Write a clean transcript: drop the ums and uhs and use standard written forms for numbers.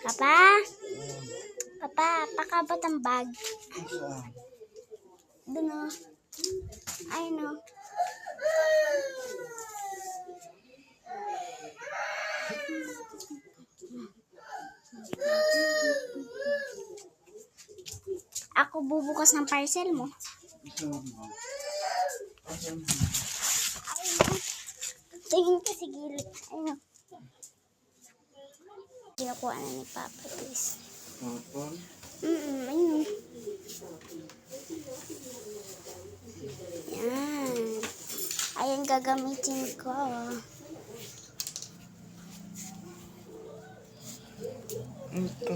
Papa? Papa, pakabot ang bag. Doon o. Ayun o. Ako bubukas ng parcel mo. Ayun o. Tingin ka sa gilid. Ayun o. Kinukuha na ni Papa, please. Ayun. Yan. Ayan gagamitin ko. Ito.